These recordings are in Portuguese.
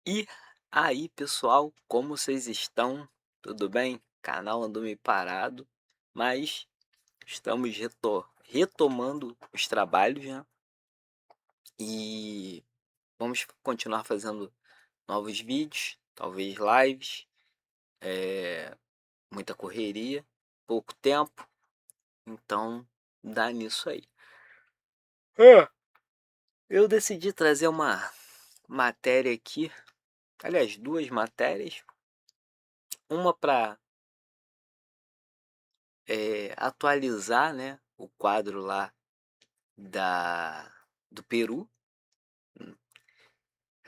E aí, pessoal, como vocês estão? Tudo bem? O canal andou meio parado, mas estamos retomando os trabalhos, né? E vamos continuar fazendo novos vídeos, talvez lives, muita correria, pouco tempo, então dá nisso aí. Eu decidi trazer uma matéria aqui, aliás, duas matérias, uma para atualizar, né, o quadro lá do Peru,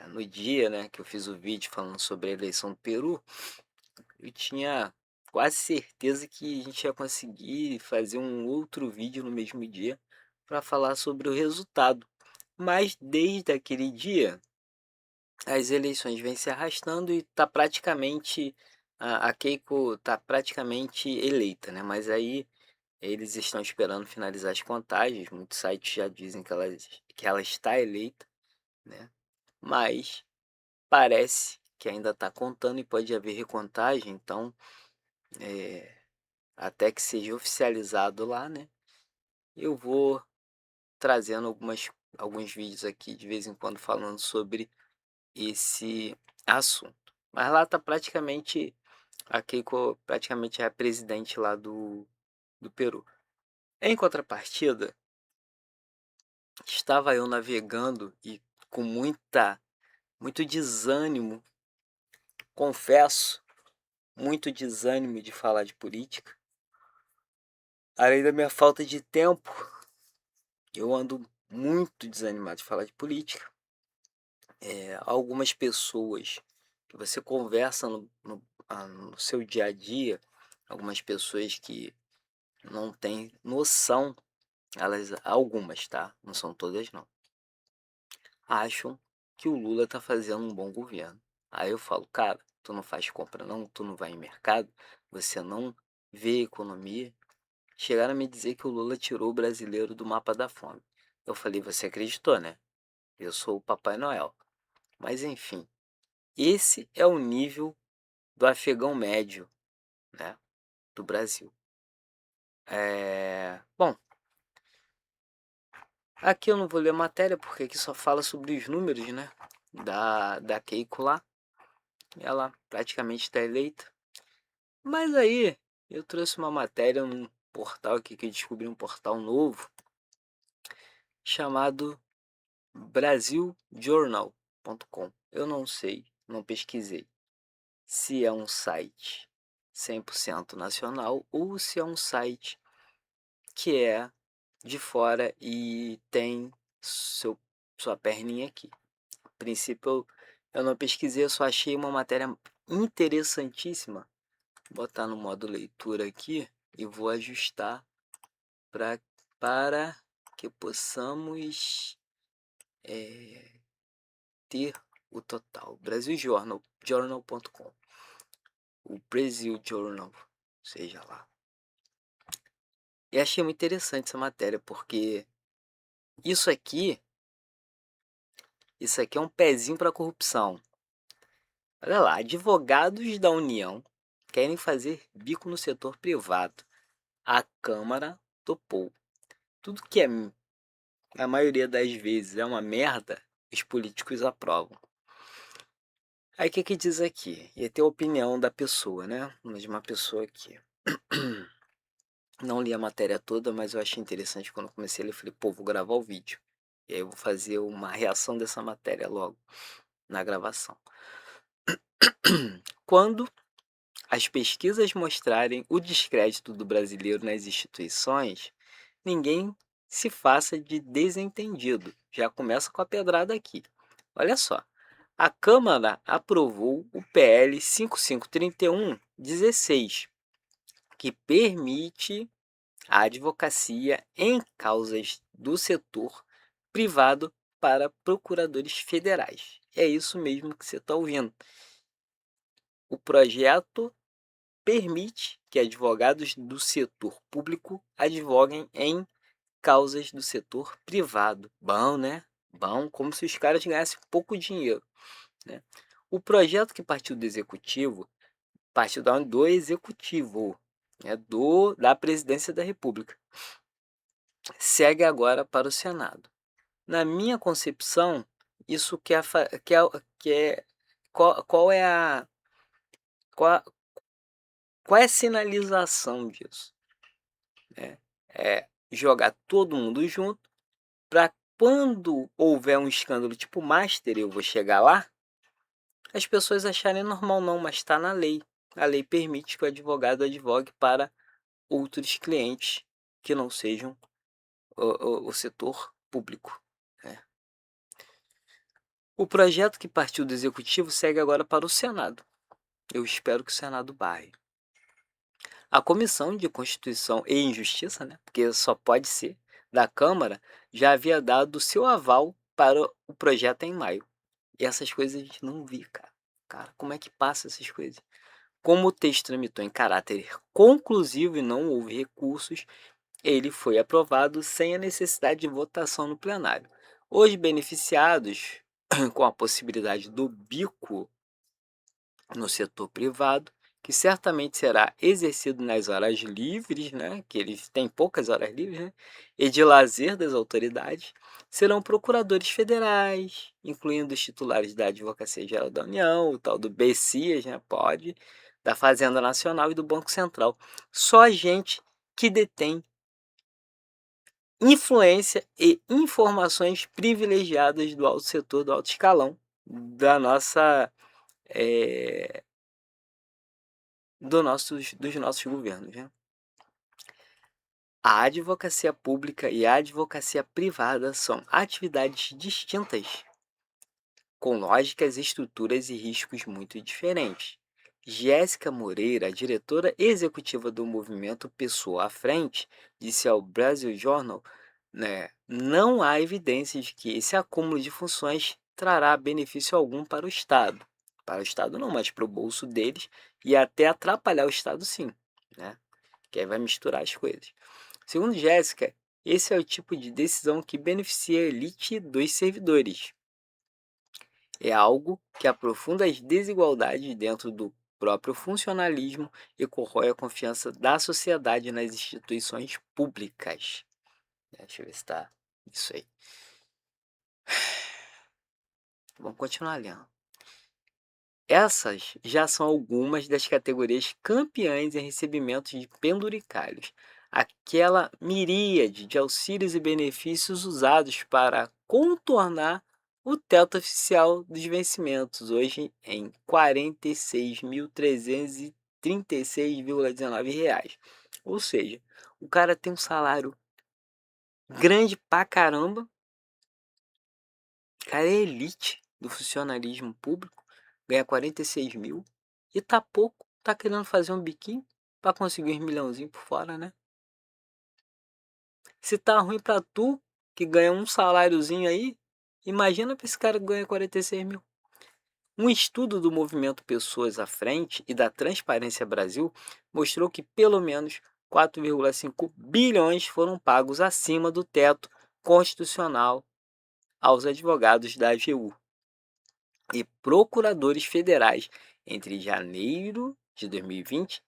no dia, né, que eu fiz o vídeo falando sobre a eleição do Peru. Eu tinha quase certeza que a gente ia conseguir fazer um outro vídeo no mesmo dia para falar sobre o resultado. Mas desde aquele dia, as eleições vêm se arrastando e tá praticamente a Keiko tá praticamente eleita, né? Mas aí eles estão esperando finalizar as contagens. Muitos sites já dizem que ela está eleita, né? Mas parece que ainda está contando e pode haver recontagem. Então, até que seja oficializado lá, né? Eu vou trazendo alguns vídeos aqui de vez em quando falando sobre esse assunto. Mas lá tá praticamente, a Keiko praticamente é a presidente lá do Peru. Em contrapartida, estava eu navegando e com muito desânimo, confesso, muito desânimo de falar de política. Além da minha falta de tempo, eu ando muito desanimado de falar de política. Algumas pessoas que você conversa no seu dia a dia, algumas pessoas que não têm noção, algumas, tá? Não são todas não, acham que o Lula tá fazendo um bom governo. Aí eu falo, cara, tu não faz compra não, tu não vai em mercado, você não vê economia. Chegaram a me dizer que o Lula tirou o brasileiro do mapa da fome. Eu falei, você acreditou, né? Eu sou o Papai Noel. Mas enfim, esse é o nível do afegão médio, né, do Brasil. Bom, aqui eu não vou ler a matéria porque aqui só fala sobre os números, né, da Keiko lá. Ela praticamente está eleita. Mas aí eu trouxe uma matéria num portal aqui que eu descobri, um portal novo chamado brasiljournal.com. Eu não sei, não pesquisei se é um site 100% nacional ou se é um site que é de fora e tem sua perninha aqui. A princípio eu não pesquisei, eu só achei uma matéria interessantíssima. Vou botar no modo leitura aqui e vou ajustar pra, para que possamos ter o total. Brasiljournal.com. O Brasil Journal, seja lá. E achei muito interessante essa matéria, porque isso aqui, isso aqui é um pezinho para corrupção. Olha lá, advogados da União querem fazer bico no setor privado. A Câmara topou. Tudo que é, a maioria das vezes, é uma merda, os políticos aprovam. Aí o que que diz aqui? Ia ter a opinião da pessoa, né? De uma pessoa aqui. Não li a matéria toda, mas eu achei interessante quando eu comecei a ler. Eu falei, pô, vou gravar o vídeo. E aí eu vou fazer uma reação dessa matéria logo na gravação. Quando as pesquisas mostrarem o descrédito do brasileiro nas instituições, ninguém se faça de desentendido. Já começa com a pedrada aqui. Olha só. A Câmara aprovou o PL 5531-16, que permite a advocacia em causas do setor privado para procuradores federais. É isso mesmo que você está ouvindo. O projeto permite que advogados do setor público advoguem em causas do setor privado. Bom, né? Bom, como se os caras ganhassem pouco dinheiro, né? O projeto que partiu do executivo, partiu do executivo, né, da presidência da República, segue agora para o Senado. Na minha concepção, isso qual é qual, qual é a sinalização disso? É jogar todo mundo junto para quando houver um escândalo tipo Master, eu vou chegar lá, as pessoas acharem normal. Não, mas está na lei. A lei permite que o advogado advogue para outros clientes que não sejam o setor público, né? O projeto que partiu do executivo segue agora para o Senado. Eu espero que o Senado barre. A Comissão de Constituição e Justiça, né, porque só pode ser, da Câmara, já havia dado seu aval para o projeto em maio. E essas coisas a gente não vê, cara. Cara, como é que passa essas coisas? Como o texto tramitou em caráter conclusivo e não houve recursos, ele foi aprovado sem a necessidade de votação no plenário. Os beneficiados com a possibilidade do bico no setor privado, que certamente será exercido nas horas livres, né, que eles têm poucas horas livres, né, e de lazer das autoridades, serão procuradores federais, incluindo os titulares da Advocacia Geral da União, o tal do BCIAS, né, pode, da Fazenda Nacional e do Banco Central. Só gente que detém influência e informações privilegiadas do alto setor, do alto escalão da nossa dos nossos governos, né? A advocacia pública e a advocacia privada são atividades distintas, com lógicas, estruturas e riscos muito diferentes. Jéssica Moreira, diretora executiva do movimento Pessoa à Frente, disse ao Brasil Journal, né, não há evidências de que esse acúmulo de funções trará benefício algum para o Estado. Para o Estado não, mas para o bolso deles e até atrapalhar o Estado sim, né? Que aí vai misturar as coisas. Segundo Jéssica, esse é o tipo de decisão que beneficia a elite dos servidores. É algo que aprofunda as desigualdades dentro do próprio funcionalismo e corrói a confiança da sociedade nas instituições públicas. Deixa eu ver se está isso aí. Vamos continuar lendo. Essas já são algumas das categorias campeãs em recebimento de penduricalhos, aquela miríade de auxílios e benefícios usados para contornar o teto oficial dos vencimentos, hoje em R$ 46.336,19. Ou seja, o cara tem um salário grande pra caramba, o cara é elite do funcionalismo público, ganha 46 mil e tá pouco, tá querendo fazer um biquinho pra conseguir uns milhãozinho por fora, né? Se tá ruim pra tu, que ganha um saláriozinho aí, imagina pra esse cara que ganha 46 mil. Um estudo do movimento Pessoas à Frente e da Transparência Brasil mostrou que pelo menos 4,5 bilhões foram pagos acima do teto constitucional aos advogados da AGU e procuradores federais entre janeiro de 2020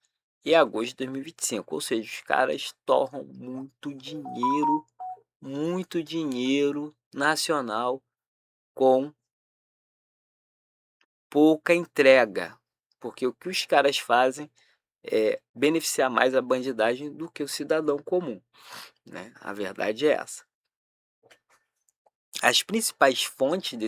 e agosto de 2025. Ou seja, os caras torram muito dinheiro nacional com pouca entrega. Porque o que os caras fazem é beneficiar mais a bandidagem do que o cidadão comum, né? A verdade é essa. As principais fontes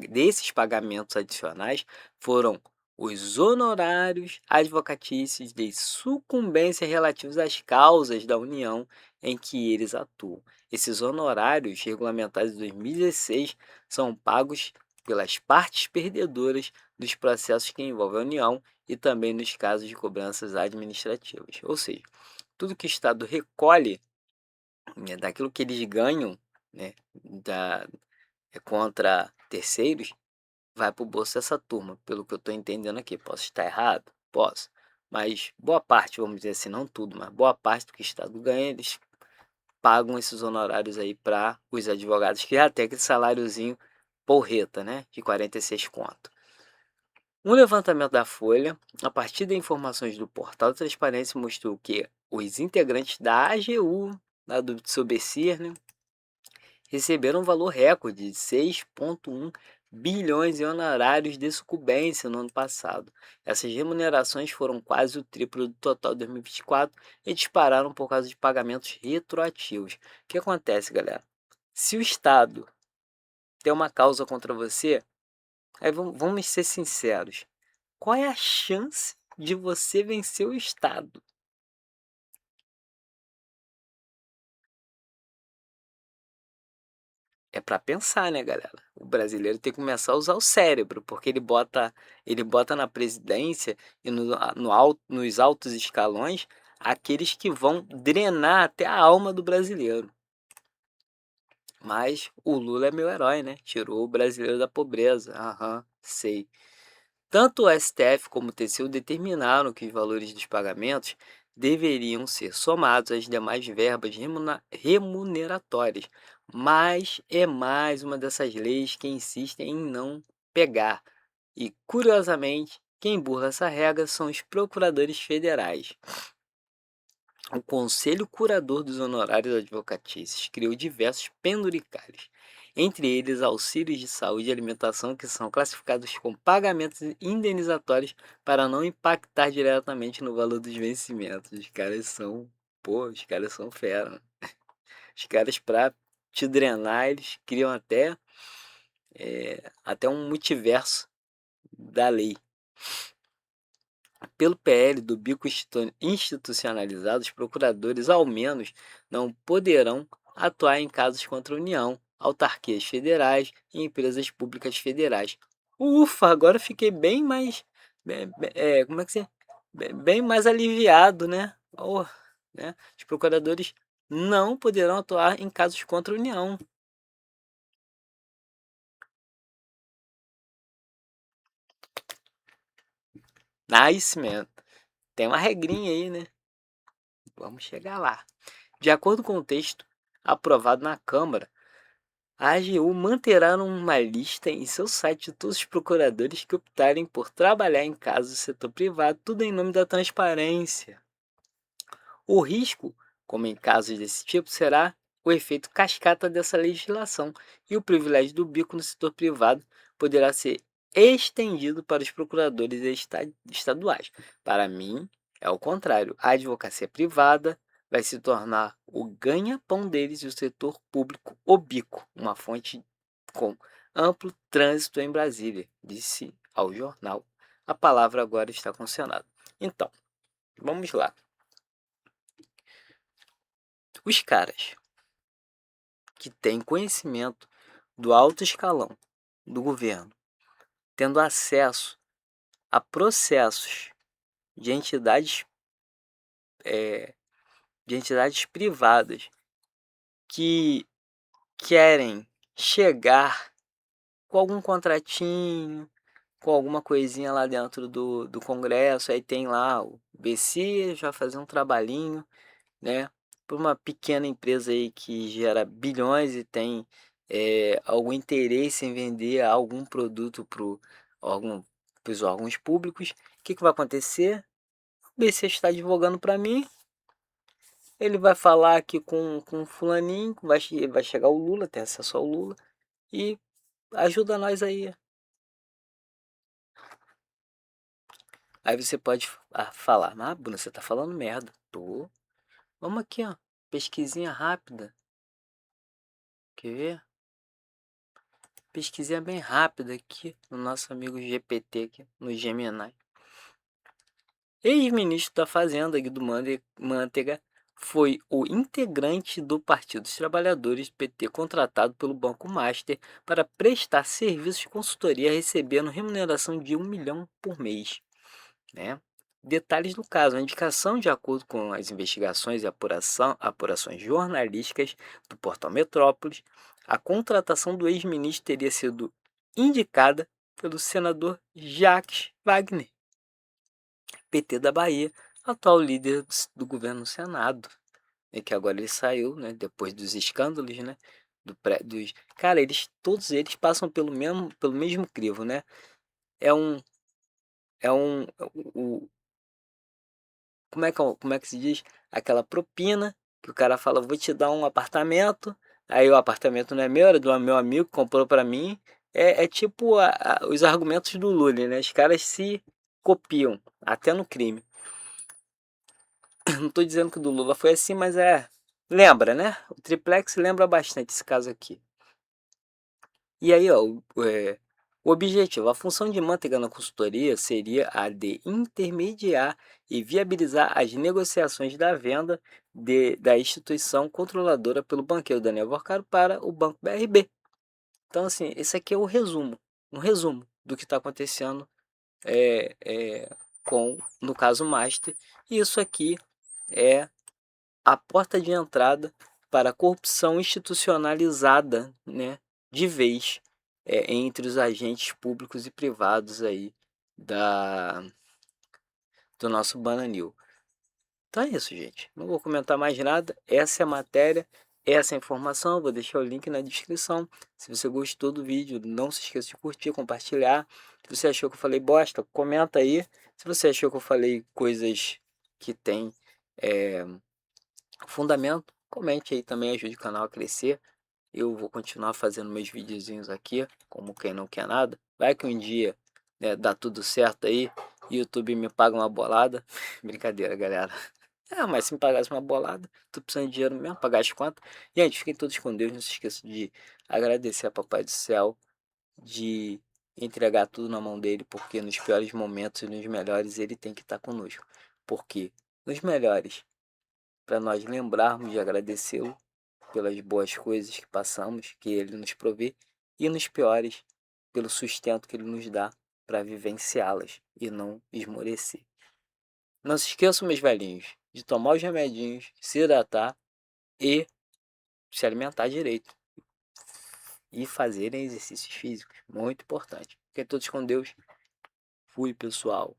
desses pagamentos adicionais foram os honorários advocatícios de sucumbência relativos às causas da União em que eles atuam. Esses honorários, regulamentados em 2016, são pagos pelas partes perdedoras dos processos que envolvem a União e também nos casos de cobranças administrativas. Ou seja, tudo que o Estado recolhe, né, daquilo que eles ganham, né, contra terceiros, vai para o bolso dessa turma, pelo que eu estou entendendo aqui. Posso estar errado? Posso. Mas boa parte, vamos dizer assim, não tudo, mas boa parte do que o Estado ganha, eles pagam esses honorários aí para os advogados, que já tem aquele saláriozinho porreta, né? De 46 conto. Um levantamento da Folha, a partir de informações do portal de transparência, mostrou que os integrantes da AGU, lá do Sobecir, né, receberam um valor recorde de 6,1 bilhões em honorários de sucumbência no ano passado. Essas remunerações foram quase o triplo do total de 2024 e dispararam por causa de pagamentos retroativos. O que acontece, galera? Se o Estado tem uma causa contra você, aí vamos ser sinceros. Qual é a chance de você vencer o Estado? É para pensar, né, galera? O brasileiro tem que começar a usar o cérebro, porque ele bota na presidência e nos altos escalões aqueles que vão drenar até a alma do brasileiro. Mas o Lula é meu herói, né? Tirou o brasileiro da pobreza. Aham, sei. Tanto o STF como o TCU determinaram que os valores dos pagamentos deveriam ser somados às demais verbas remuneratórias, mas é mais uma dessas leis que insistem em não pegar. E, curiosamente, quem burla essa regra são os procuradores federais. O Conselho Curador dos Honorários Advocatícios criou diversos penduricalhos, entre eles auxílios de saúde e alimentação que são classificados como pagamentos indenizatórios para não impactar diretamente no valor dos vencimentos. Os caras são fera. Os caras, para te drenar, eles criam até um multiverso da lei. Pelo PL do bico institucionalizado, os procuradores, ao menos, não poderão atuar em casos contra a União, autarquias federais e empresas públicas federais. Ufa, agora fiquei bem mais. Como é que se. Bem mais aliviado, né? Oh, né? Os procuradores não poderão atuar em casos contra a União. Nice, man. Tem uma regrinha aí, né? Vamos chegar lá. De acordo com o texto aprovado na Câmara, a AGU manterá uma lista em seu site de todos os procuradores que optarem por trabalhar em casos do setor privado, tudo em nome da transparência. O risco, como em casos desse tipo, será o efeito cascata dessa legislação e o privilégio do bico no setor privado poderá ser estendido para os procuradores estaduais. Para mim, é o contrário. A advocacia privada vai se tornar o ganha-pão deles e o setor público o bico, uma fonte com amplo trânsito em Brasília, disse ao jornal. A palavra agora está com o Senado. Então, vamos lá. Os caras que têm conhecimento do alto escalão do governo, tendo acesso a processos de entidades, é, de entidades privadas que querem chegar com algum contratinho, com alguma coisinha lá dentro do Congresso, aí tem lá o BC, já fazer um trabalhinho, né? Para uma pequena empresa aí que gera bilhões e tem algum interesse em vender algum produto para os órgãos públicos, o que vai acontecer? O BC está divulgando para mim, ele vai falar aqui com fulaninho, vai chegar o Lula, ter acesso ao Lula, e ajuda nós aí. Aí você pode falar, mas Bruna, você tá falando merda. Tô. Vamos aqui, ó. Pesquisinha rápida. Quer ver? Pesquisinha bem rápida aqui no nosso amigo GPT aqui, no Gemini. Ex-ministro da Fazenda, Guido Mantega, foi o integrante do Partido dos Trabalhadores PT contratado pelo Banco Master para prestar serviços de consultoria recebendo remuneração de 1 milhão por mês, né? Detalhes do caso: a indicação, de acordo com as investigações e apurações jornalísticas do portal Metrópolis, a contratação do ex-ministro teria sido indicada pelo senador Jacques Wagner, PT da Bahia, atual líder do governo no Senado, e que agora ele saiu, né, depois dos escândalos, né, cara, todos eles passam pelo mesmo crivo, né? É um é um. Como é que se diz? Aquela propina que o cara fala, vou te dar um apartamento, aí o apartamento não é meu, era do meu amigo, comprou para mim. É tipo os argumentos do Lula, né? Os caras se copiam, até no crime. Não tô dizendo que o do Lula foi assim, mas lembra, né? O triplex lembra bastante esse caso aqui. E aí, ó, o objetivo, a função de Manteiga na consultoria seria a de intermediar e viabilizar as negociações da venda da instituição controladora pelo banqueiro Daniel Vorcaro para o Banco BRB. Então, assim, esse aqui é o resumo, um resumo do que está acontecendo é, é, no caso Master. E isso aqui é a porta de entrada para a corrupção institucionalizada, né, de vez, entre os agentes públicos e privados aí do nosso Bananil. Então é isso, gente. Não vou comentar mais nada. Essa é a matéria, essa é a informação. Vou deixar o link na descrição. Se você gostou do vídeo, não se esqueça de curtir, compartilhar. Se você achou que eu falei bosta, comenta aí. Se você achou que eu falei coisas que tem é, fundamento, comente aí também, ajude o canal a crescer. Eu vou continuar fazendo meus videozinhos aqui, como quem não quer nada. Vai que um dia, né, dá tudo certo aí, YouTube me paga uma bolada. Brincadeira, galera. Mas se me pagasse uma bolada, tô precisando de dinheiro mesmo, pagar as contas. Gente, fiquem todos com Deus, não se esqueça de agradecer a Papai do Céu, de entregar tudo na mão dele, porque nos piores momentos e nos melhores ele tem que estar conosco. Porque nos melhores, para nós lembrarmos de agradecê-lo pelas boas coisas que passamos, que ele nos provê, e nos piores, pelo sustento que ele nos dá para vivenciá-las e não esmorecer. Não se esqueçam, meus velhinhos, de tomar os remedinhos, se hidratar e se alimentar direito. E fazerem exercícios físicos, muito importante. Fiquem todos com Deus. Fui, pessoal.